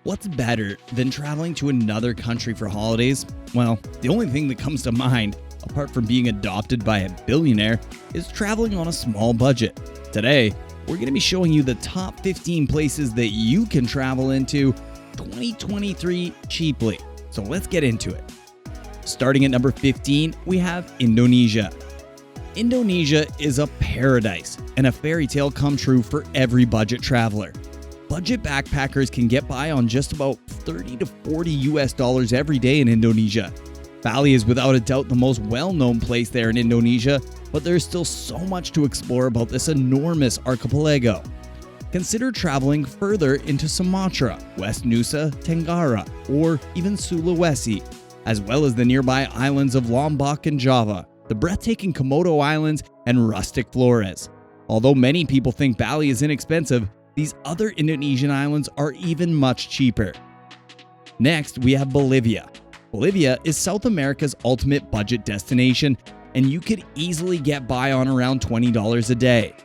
What's better than traveling to another country for holidays? Well, the only thing that comes to mind, apart from being adopted by a billionaire, is traveling on a small budget. Today, we're going to be showing you the top 15 places that you can travel into 2023 cheaply. So let's get into it. Starting at number 15, we have Indonesia. Indonesia is a paradise and a fairy tale come true for every budget traveler. Budget backpackers can get by on just about $30 to $40 every day in Indonesia. Bali is without a doubt the most well-known place there in Indonesia, but there's still so much to explore about this enormous archipelago. Consider traveling further into Sumatra, West Nusa Tenggara, or even Sulawesi, as well as the nearby islands of Lombok and Java, the breathtaking Komodo Islands, and rustic Flores. Although many people think Bali is inexpensive, these other Indonesian islands are even much cheaper. Next, we have Bolivia. Bolivia is South America's ultimate budget destination, and you could easily get by on around $20 a day.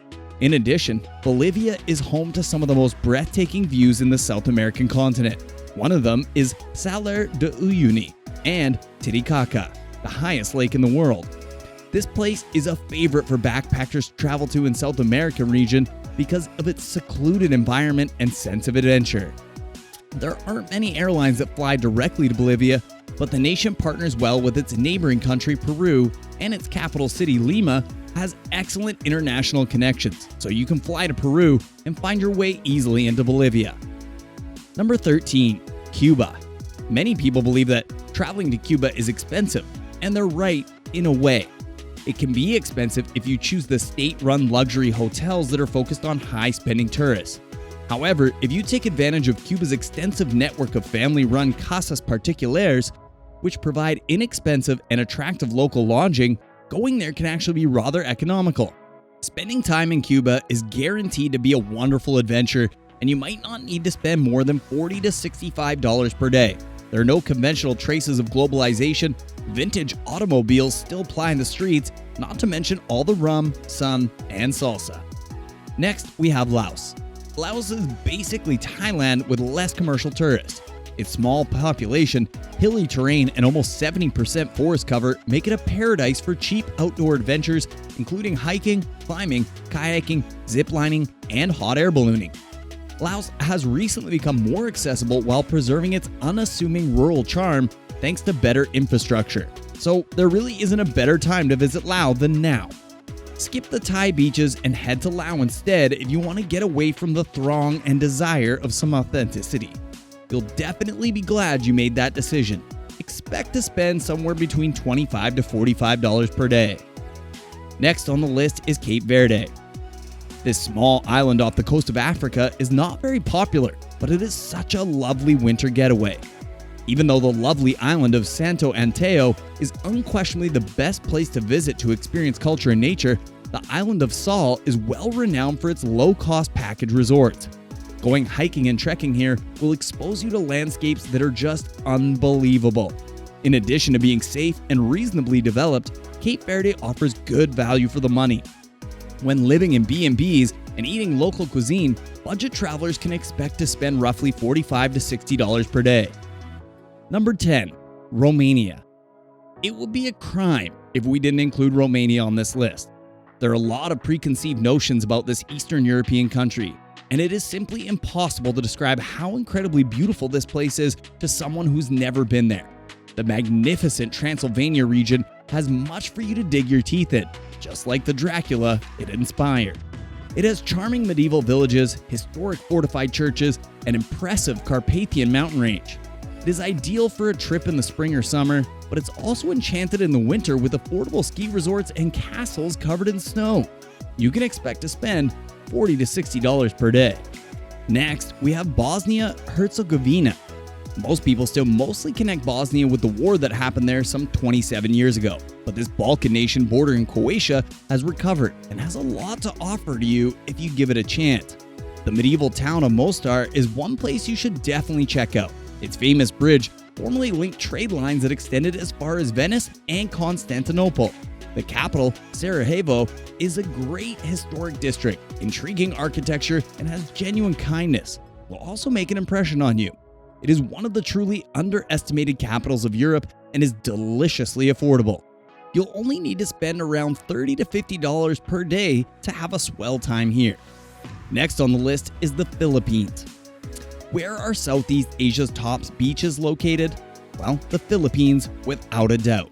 In addition, Bolivia is home to some of the most breathtaking views in the South American continent. One of them is Salar de Uyuni and Titicaca, the highest lake in the world. This place is a favorite for backpackers to travel to in South American region because of its secluded environment and sense of adventure. There aren't many airlines that fly directly to Bolivia, but the nation partners well with its neighboring country Peru, and its capital city Lima has excellent international connections, so you can fly to Peru and find your way easily into Bolivia. Number 13, Cuba. Many people believe that traveling to Cuba is expensive, and they're right in a way. It can be expensive if you choose the state-run luxury hotels that are focused on high-spending tourists. However, if you take advantage of Cuba's extensive network of family-run casas particulares, which provide inexpensive and attractive local lodging, going there can actually be rather economical. Spending time in Cuba is guaranteed to be a wonderful adventure, and you might not need to spend more than $40 to $65 per day. There are no conventional traces of globalization, vintage automobiles still ply in the streets, not to mention all the rum, sun, and salsa. Next, we have Laos. Laos is basically Thailand with less commercial tourists. Its small population, hilly terrain, and almost 70% forest cover make it a paradise for cheap outdoor adventures, including hiking, climbing, kayaking, ziplining, and hot air ballooning. Laos has recently become more accessible while preserving its unassuming rural charm thanks to better infrastructure. So there really isn't a better time to visit Laos than now. Skip the Thai beaches and head to Laos instead if you want to get away from the throng and desire of some authenticity. You'll definitely be glad you made that decision. Expect to spend somewhere between $25 to $45 per day. Next on the list is Cape Verde. This small island off the coast of Africa is not very popular, but it is such a lovely winter getaway. Even though the lovely island of Santo Anteo is unquestionably the best place to visit to experience culture and nature, the island of Sal is well renowned for its low-cost package resorts. Going hiking and trekking here will expose you to landscapes that are just unbelievable. In addition to being safe and reasonably developed, Cape Verde offers good value for the money. When living in B&Bs and eating local cuisine, budget travelers can expect to spend roughly $45 to $60 per day. Number 10, Romania. It would be a crime if we didn't include Romania on this list. There are a lot of preconceived notions about this Eastern European country, and it is simply impossible to describe how incredibly beautiful this place is to someone who's never been there. The magnificent Transylvania region has much for you to dig your teeth in, just like the Dracula it inspired. It has charming medieval villages, historic fortified churches, and impressive Carpathian mountain range. It is ideal for a trip in the spring or summer, but it's also enchanted in the winter with affordable ski resorts and castles covered in snow. You can expect to spend $40 to $60 per day. Next, we have Bosnia-Herzegovina. Most people still mostly connect Bosnia with the war that happened there some 27 years ago, but this Balkan nation bordering Croatia has recovered and has a lot to offer to you if you give it a chance. The medieval town of Mostar is one place you should definitely check out. Its famous bridge formerly linked trade lines that extended as far as Venice and Constantinople. The capital, Sarajevo, is a great historic district, intriguing architecture, and has genuine kindness. Will also make an impression on you. It is one of the truly underestimated capitals of Europe and is deliciously affordable. You'll only need to spend around $30 to $50 per day to have a swell time here. Next on the list is the Philippines. Where are Southeast Asia's top beaches located? Well, the Philippines, without a doubt.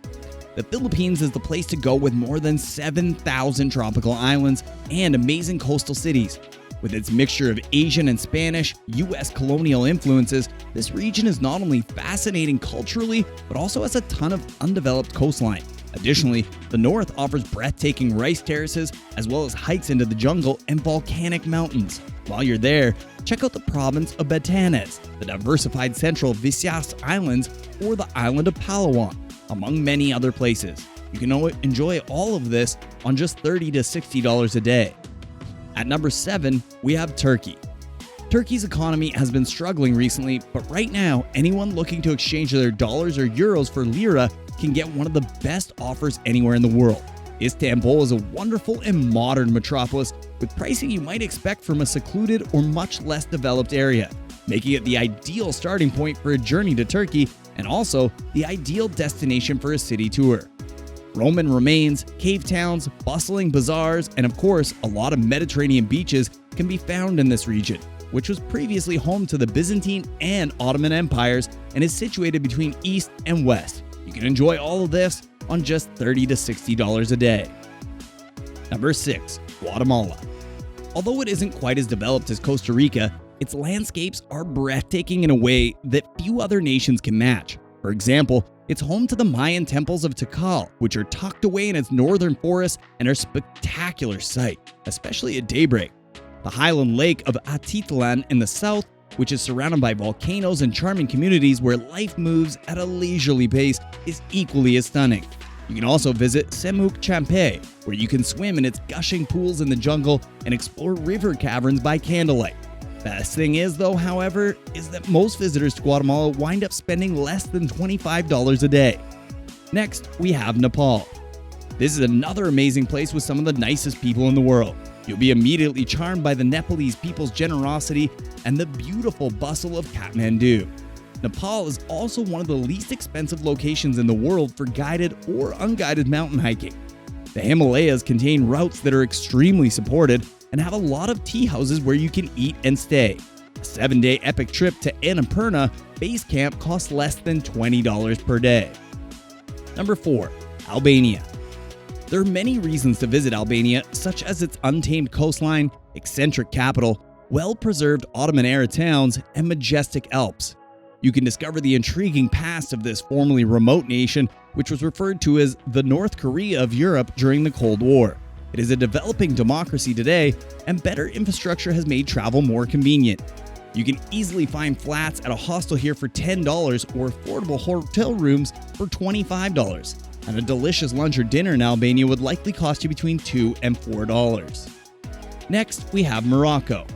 The Philippines is the place to go with more than 7,000 tropical islands and amazing coastal cities. With its mixture of Asian and Spanish, US colonial influences, this region is not only fascinating culturally, but also has a ton of undeveloped coastline. Additionally, the north offers breathtaking rice terraces, as well as hikes into the jungle and volcanic mountains. While you're there, check out the province of Batanes, the diversified central Visayas Islands, or the island of Palawan, among many other places. You can enjoy all of this on just $30 to $60 a day. At number 7, we have Turkey. Turkey's economy has been struggling recently, but right now, anyone looking to exchange their dollars or euros for lira can get one of the best offers anywhere in the world. Istanbul is a wonderful and modern metropolis with pricing you might expect from a secluded or much less developed area, making it the ideal starting point for a journey to Turkey and also the ideal destination for a city tour. Roman remains, cave towns, bustling bazaars, and of course, a lot of Mediterranean beaches can be found in this region, which was previously home to the Byzantine and Ottoman empires and is situated between east and west. You can enjoy all of this on just $30 to $60 a day. Number 6, Guatemala. Although it isn't quite as developed as Costa Rica, its landscapes are breathtaking in a way that few other nations can match. For example, it's home to the Mayan temples of Tikal, which are tucked away in its northern forests and are a spectacular sight, especially at daybreak. The highland lake of Atitlan in the south, which is surrounded by volcanoes and charming communities where life moves at a leisurely pace, is equally as stunning. You can also visit Semuc Champe, where you can swim in its gushing pools in the jungle and explore river caverns by candlelight. Best thing is, though, however, is that most visitors to Guatemala wind up spending less than $25 a day. Next, we have Nepal. This is another amazing place with some of the nicest people in the world. You'll be immediately charmed by the Nepalese people's generosity and the beautiful bustle of Kathmandu. Nepal is also one of the least expensive locations in the world for guided or unguided mountain hiking. The Himalayas contain routes that are extremely supported and have a lot of tea houses where you can eat and stay. A 7-day epic trip to Annapurna base camp costs less than $20 per day. Number 4, Albania. There are many reasons to visit Albania, such as its untamed coastline, eccentric capital, well-preserved Ottoman-era towns, and majestic Alps. You can discover the intriguing past of this formerly remote nation, which was referred to as the North Korea of Europe during the Cold War. It is a developing democracy today, and better infrastructure has made travel more convenient. You can easily find flats at a hostel here for $10 or affordable hotel rooms for $25. And a delicious lunch or dinner in Albania would likely cost you between $2 and $4. Next, we have Morocco.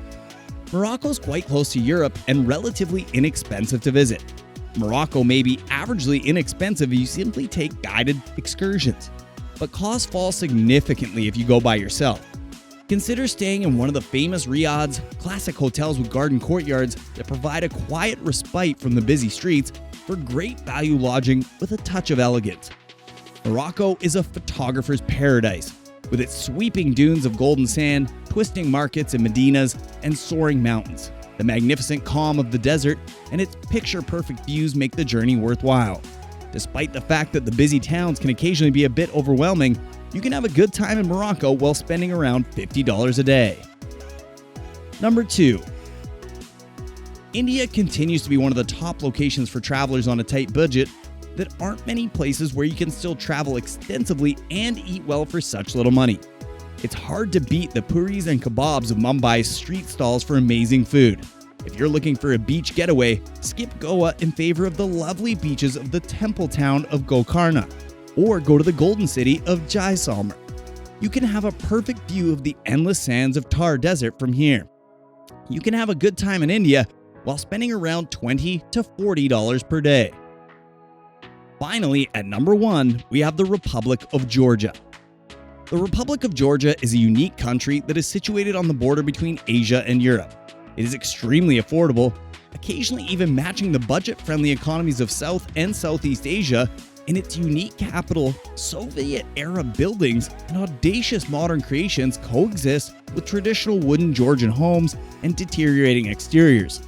Morocco is quite close to Europe and relatively inexpensive to visit. Morocco may be averagely inexpensive if you simply take guided excursions, but costs fall significantly if you go by yourself. Consider staying in one of the famous riads, classic hotels with garden courtyards that provide a quiet respite from the busy streets for great value lodging with a touch of elegance. Morocco is a photographer's paradise, with its sweeping dunes of golden sand, twisting markets and medinas, and soaring mountains. The magnificent calm of the desert and its picture-perfect views make the journey worthwhile. Despite the fact that the busy towns can occasionally be a bit overwhelming, you can have a good time in Morocco while spending around $50 a day. Number 2. India continues to be one of the top locations for travelers on a tight budget. There aren't many places where you can still travel extensively and eat well for such little money. It's hard to beat the puris and kebabs of Mumbai's street stalls for amazing food. If you're looking for a beach getaway, skip Goa in favor of the lovely beaches of the temple town of Gokarna, or go to the golden city of Jaisalmer. You can have a perfect view of the endless sands of Thar Desert from here. You can have a good time in India while spending around $20 to $40 per day. Finally, at number 1, we have the Republic of Georgia. The Republic of Georgia is a unique country that is situated on the border between Asia and Europe. It is extremely affordable, occasionally even matching the budget-friendly economies of South and Southeast Asia. In its unique capital, Soviet-era buildings and audacious modern creations coexist with traditional wooden Georgian homes and deteriorating exteriors.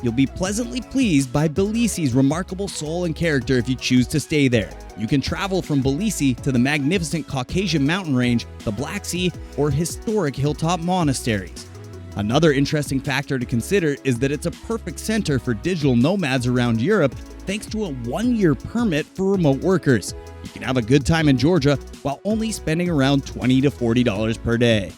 You'll be pleasantly pleased by Tbilisi's remarkable soul and character if you choose to stay there. You can travel from Tbilisi to the magnificent Caucasian mountain range, the Black Sea, or historic hilltop monasteries. Another interesting factor to consider is that it's a perfect center for digital nomads around Europe thanks to a 1-year permit for remote workers. You can have a good time in Georgia while only spending around $20 to $40 per day.